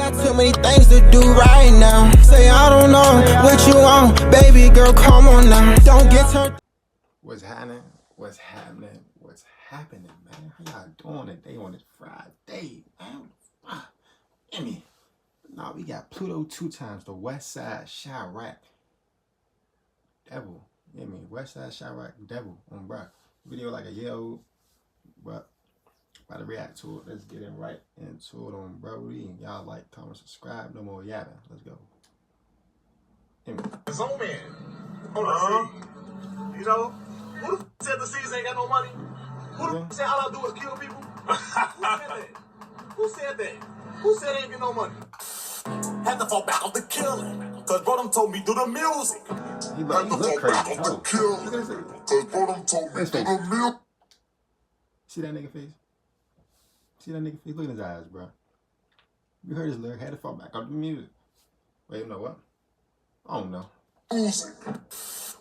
got too many things to do right now. Say I don't know what you want, baby girl, come on now. Don't get turned. What's happening? What's happening? What's happening, man? How y'all doing today on this Friday, man? Emmy. Nah, we got Pluto 2 times, the West Side Chirac Devil. You know what I mean? West Side Chirac Devil on bruh. Video like a year old, but about to react to it. Let's get in right into it on Brody. Y'all like, comment, subscribe. No more yapping. Let's go. Emmy. Zoom in. You know, who the said the season ain't got no money? Who the said all I do is kill people? Who said that? Who said ain't get no money? Had to fall back on the killing, cause bro them told me do the music. He look crazy. Oh, Cause bro them told me do the music. See that nigga face? See that nigga face? Look at his eyes, bro. You heard his lyric. Had to fall back on the music. Wait, you know what? I don't know.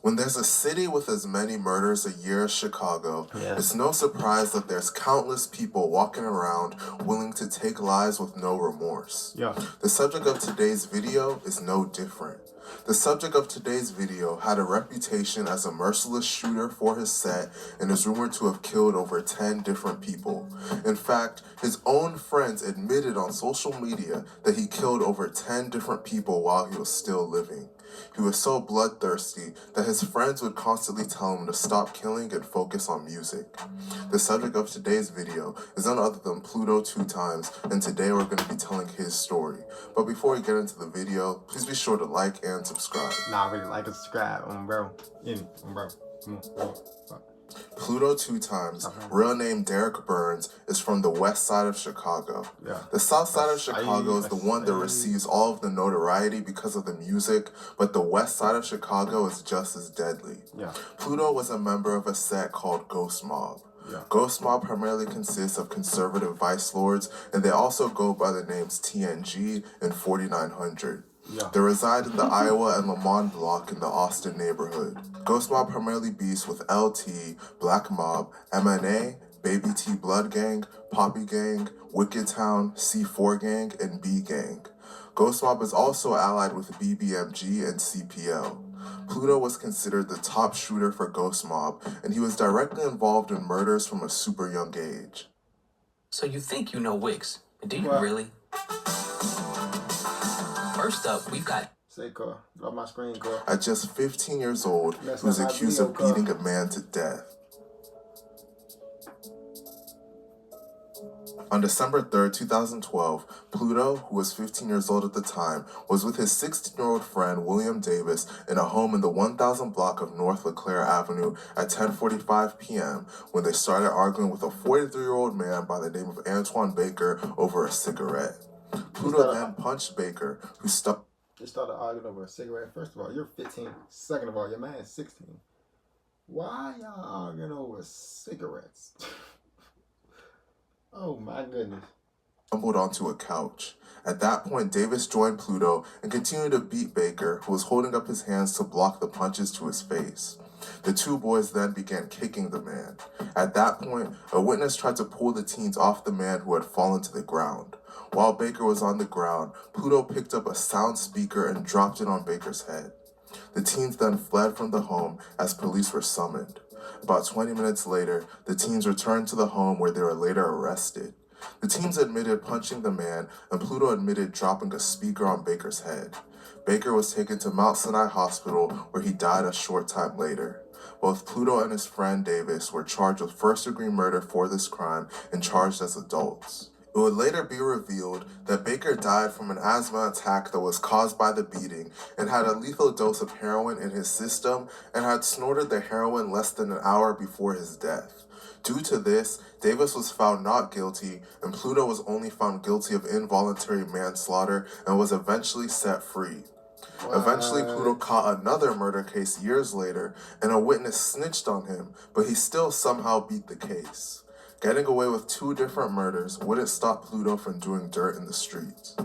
When there's a city with as many murders a year as Chicago, it's no surprise that there's countless people walking around willing to take lives with no remorse. The subject of today's video is no different. The subject of today's video had a reputation as a merciless shooter for his set and is rumored to have killed over 10 different people. In fact, his own friends admitted on social media that he killed over 10 different people while he was still living. He was so bloodthirsty that his friends would constantly tell him to stop killing and focus on music. The subject of today's video is none other than Pluto 2 times, and today we're going to be telling his story. But before we get into the video, please be sure to like and subscribe. Nah, really like and subscribe, bro. Bro. Come on. Pluto 2 times, real name Derek Burns, is from the west side of Chicago. The south side of Chicago is the one that receives all of the notoriety because of the music, but the west side of Chicago is just as deadly. Pluto was a member of a set called Ghost Mob. Ghost Mob primarily consists of conservative vice lords, and they also go by the names TNG and 4900. They reside in the Iowa and Lamont block in the Austin neighborhood. Ghost Mob primarily beefs with LT, Black Mob, MNA, Baby T Blood Gang, Poppy Gang, Wicked Town, C4 Gang, and B Gang. Ghost Mob is also allied with BBMG and CPL. Pluto was considered the top shooter for Ghost Mob, and he was directly involved in murders from a super young age. So you think you know Wicks, but do you really? First up, we've got... Say, Carl. Drop my screen, Carl. At just 15 years old, he was accused of beating a man to death. On December 3rd, 2012, Pluto, who was 15 years old at the time, was with his 16-year-old friend William Davis in a home in the 1000 block of North LeClaire Avenue at 10:45 p.m. when they started arguing with a 43-year-old man by the name of Antoine Baker over a cigarette. Pluto then punched Baker, who stuck. They started arguing over a cigarette. First of all, you're 15. Second of all, your man is 16. Why y'all arguing over cigarettes? Oh my goodness. Stumbled onto a couch. At that point, Davis joined Pluto and continued to beat Baker, who was holding up his hands to block the punches to his face. The two boys then began kicking the man. At that point, a witness tried to pull the teens off the man who had fallen to the ground. While Baker was on the ground, Pluto picked up a sound speaker and dropped it on Baker's head. The teens then fled from the home as police were summoned. About 20 minutes later, the teens returned to the home where they were later arrested. The teens admitted punching the man, and Pluto admitted dropping a speaker on Baker's head. Baker was taken to Mount Sinai Hospital, where he died a short time later. Both Pluto and his friend Davis were charged with first-degree murder for this crime and charged as adults. It would later be revealed that Baker died from an asthma attack that was caused by the beating and had a lethal dose of heroin in his system and had snorted the heroin less than an hour before his death. Due to this, Davis was found not guilty, and Pluto was only found guilty of involuntary manslaughter and was eventually set free. Eventually, Pluto caught another murder case years later, and a witness snitched on him, but he still somehow beat the case. Getting away with 2 different murders wouldn't stop Pluto from doing dirt in the streets.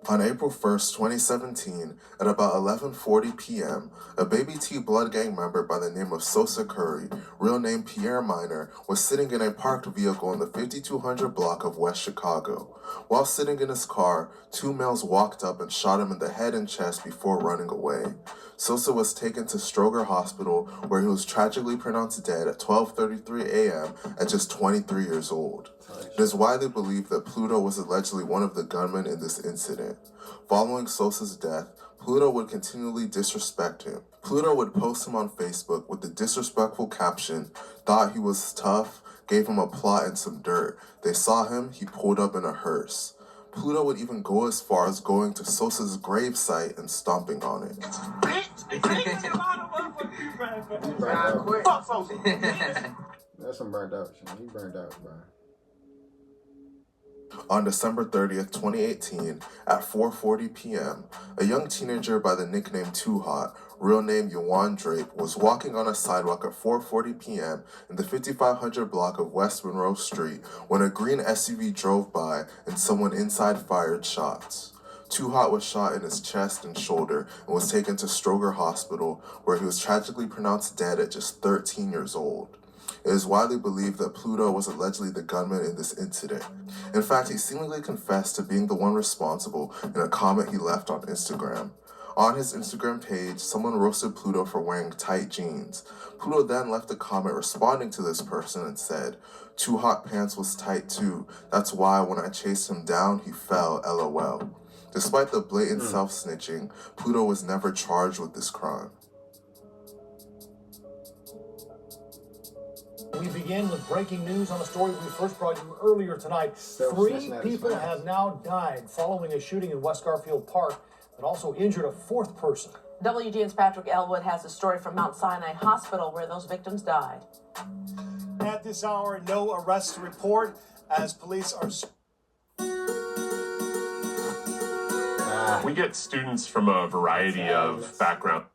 On April 1st, 2017, at about 11:40 p.m., a Baby T Blood Gang member by the name of Sosa Curry, real name Pierre Minor, was sitting in a parked vehicle in the 5200 block of West Chicago. While sitting in his car, two males walked up and shot him in the head and chest before running away. Sosa was taken to Stroger Hospital, where he was tragically pronounced dead at 12:33 a.m. at just 23 years old. It is widely believed that Pluto was allegedly one of the gunmen in this incident. Following Sosa's death, Pluto would continually disrespect him. Pluto would post him on Facebook with the disrespectful caption, "Thought he was tough, gave him a plot and some dirt. They saw him, he pulled up in a hearse." Pluto would even go as far as going to Sosa's gravesite and stomping on it. That's some burned out shit. He burned out, bro. On December 30th, 2018, at 4:40 p.m., a young teenager by the nickname Too Hot, real name Yawan Drape, was walking on a sidewalk at 4:40 p.m. in the 5500 block of West Monroe Street when a green SUV drove by and someone inside fired shots. Too Hot was shot in his chest and shoulder and was taken to Stroger Hospital, where he was tragically pronounced dead at just 13 years old. It is widely believed that Pluto was allegedly the gunman in this incident. In fact, he seemingly confessed to being the one responsible in a comment he left on Instagram. On his Instagram page, someone roasted Pluto for wearing tight jeans. Pluto then left a comment responding to this person and said, "Too Hot pants was tight too. That's why when I chased him down, he fell, LOL." Despite the blatant self-snitching, Pluto was never charged with this crime. We begin with breaking news on a story we first brought you earlier tonight. 3 people have now died following a shooting in West Garfield Park that also injured a 4th person. WGN's Patrick Elwood has a story from Mount Sinai Hospital where those victims died. At this hour, no arrests to report as police are... We get students from a variety of backgrounds.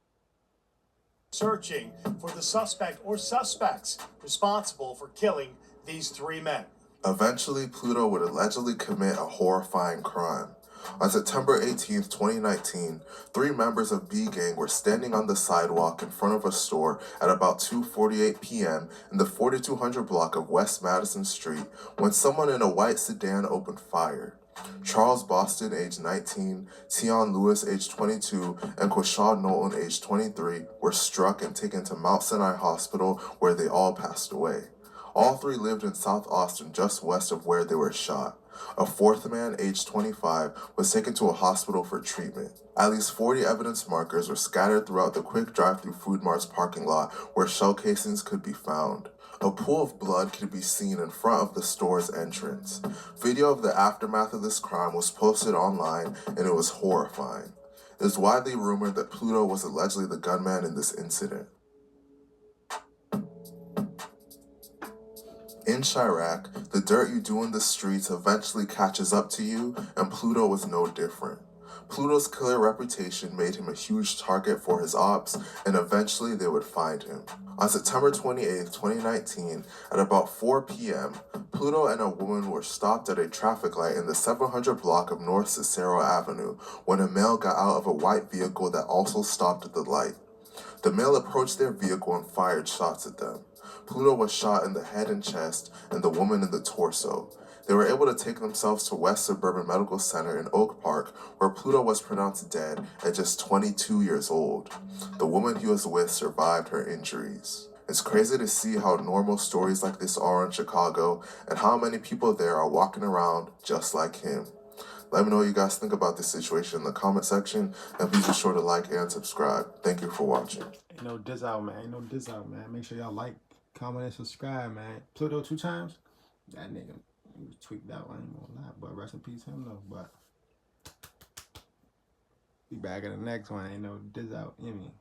Searching for the suspect or suspects responsible for killing these 3 men. Eventually, Pluto would allegedly commit a horrifying crime. On September 18, 2019, 3 members of B Gang were standing on the sidewalk in front of a store at about 2:48 p.m. in the 4200 block of West Madison Street when someone in a white sedan opened fire. Charles Boston, age 19, Tion Lewis, age 22, and Quashaw Knowlton, age 23, were struck and taken to Mount Sinai Hospital, where they all passed away. All 3 lived in South Austin, just west of where they were shot. A 4th man, age 25, was taken to a hospital for treatment. At least 40 evidence markers were scattered throughout the quick drive-thru Food Mart's parking lot where shell casings could be found. A pool of blood could be seen in front of the store's entrance. Video of the aftermath of this crime was posted online, and it was horrifying. It is widely rumored that Pluto was allegedly the gunman in this incident. In Chirac, the dirt you do in the streets eventually catches up to you, and Pluto was no different. Pluto's killer reputation made him a huge target for his ops, and eventually they would find him. On September 28, 2019, at about 4 p.m., Pluto and a woman were stopped at a traffic light in the 700 block of North Cicero Avenue when a male got out of a white vehicle that also stopped at the light. The male approached their vehicle and fired shots at them. Pluto was shot in the head and chest, and the woman in the torso. They were able to take themselves to West Suburban Medical Center in Oak Park, where Pluto was pronounced dead at just 22 years old. The woman he was with survived her injuries. It's crazy to see how normal stories like this are in Chicago, and how many people there are walking around just like him. Let me know what you guys think about this situation in the comment section, and please be sure to like and subscribe. Thank you for watching. Ain't no diss out, man. Ain't no diss out, man. Make sure y'all like, comment, and subscribe, man. Pluto 2 times? That nigga, he was tweaked out. I ain't gonna lie, but rest in peace him, though. But be back in the next one. Ain't no diss out. You know what I mean?